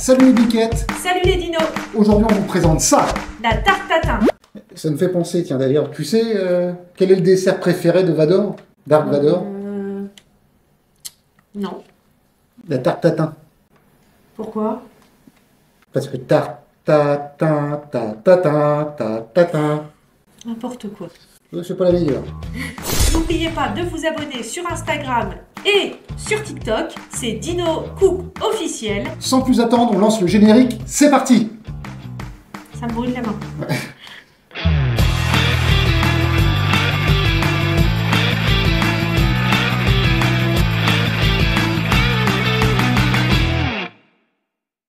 Salut les biquettes. Salut les dinos. Aujourd'hui on vous présente ça. La tarte tatin. Ça me fait penser, tiens d'ailleurs, tu sais quel est le dessert préféré de Vador? Dark Vador? Non. La tarte tatin. Pourquoi? Parce que tarte tatin, tatin, tatin. N'importe quoi. C'est pas la meilleure. N'oubliez pas de vous abonner sur Instagram et sur TikTok. C'est Dino Cook officiel. Sans plus attendre, on lance le générique. C'est parti. Ça me brûle la main.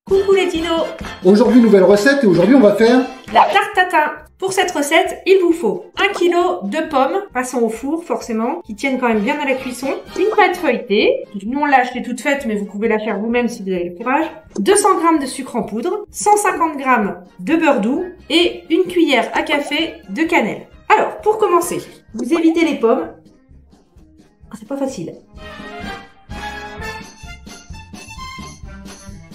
Coucou les dinos. Aujourd'hui, nouvelle recette et aujourd'hui, on va faire... La tarte tatin. Pour cette recette, il vous faut 1 kg de pommes, passant au four forcément, qui tiennent quand même bien à la cuisson, une pâte feuilletée, nous on l'a achetée toute faite mais vous pouvez la faire vous-même si vous avez le courage, 200 g de sucre en poudre, 150 g de beurre doux et une cuillère à café de cannelle. Alors, pour commencer, vous évitez les pommes. Ah, c'est pas facile.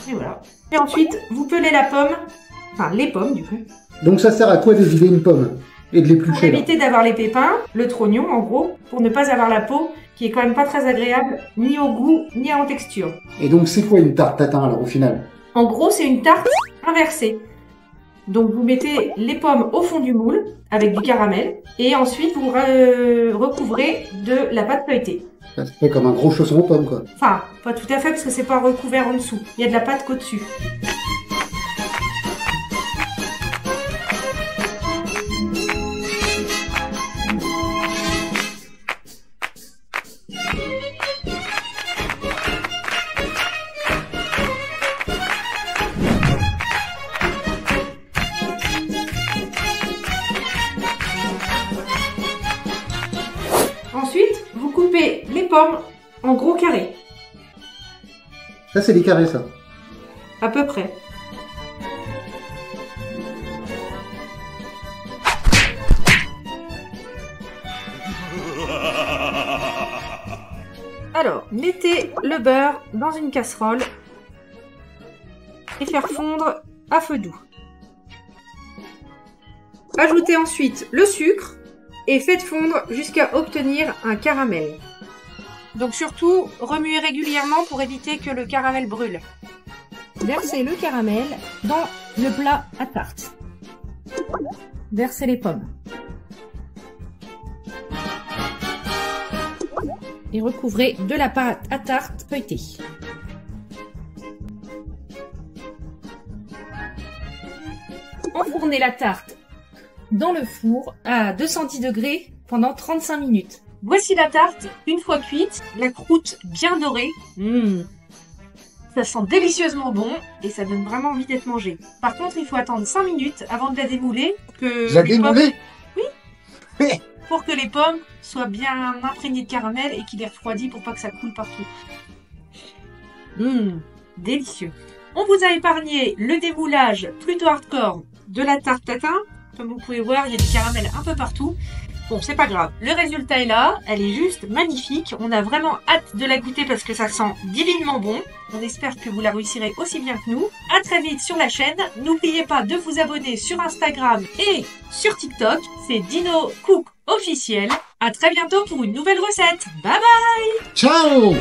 Et voilà. Et ensuite, vous pelez la pomme, enfin les pommes du coup. Donc ça sert à quoi d'éviler une pomme et de Pour l'éplucher là? éviter d'avoir les pépins, le trognon en gros, pour ne pas avoir la peau qui est quand même pas très agréable, ni au goût, ni en texture. Et donc c'est quoi une tarte tatin alors au final? En gros, c'est une tarte inversée. Donc vous mettez les pommes au fond du moule avec du caramel et ensuite vous recouvrez de la pâte feuilletée. Ça fait comme un gros chausson aux pommes quoi. Enfin, pas tout à fait parce que c'est pas recouvert en dessous. Il y a de la pâte qu'au-dessus. Ensuite, vous coupez les pommes en gros carrés, Ça c'est des carrés ça. à peu près. Alors, mettez le beurre dans une casserole et faire fondre à feu doux. Ajoutez ensuite le sucre et faites fondre jusqu'à obtenir un caramel. Donc surtout, remuez régulièrement pour éviter que le caramel brûle. Versez le caramel dans le plat à tarte. Versez les pommes. Et recouvrez de la pâte à tarte feuilletée. Enfournez la tarte dans le four à 210 degrés pendant 35 minutes. Voici la tarte, une fois cuite, la croûte bien dorée. Ça sent délicieusement bon et ça donne vraiment envie d'être mangé. Par contre, il faut attendre 5 minutes avant de la démouler. La démouler? Oui. Pour que les pommes soient bien imprégnées de caramel et qu'il est refroidi pour pas que ça coule partout. Délicieux. On vous a épargné le démoulage plutôt hardcore de la tarte tatin. Comme vous pouvez voir, il y a du caramel un peu partout. Bon, c'est pas grave. Le résultat est là. Elle est juste magnifique. On a vraiment hâte de la goûter parce que ça sent divinement bon. On espère que vous la réussirez aussi bien que nous. À très vite sur la chaîne. N'oubliez pas de vous abonner sur Instagram et sur TikTok. C'est Dino Cook officiel. À très bientôt pour une nouvelle recette. Bye bye! Ciao!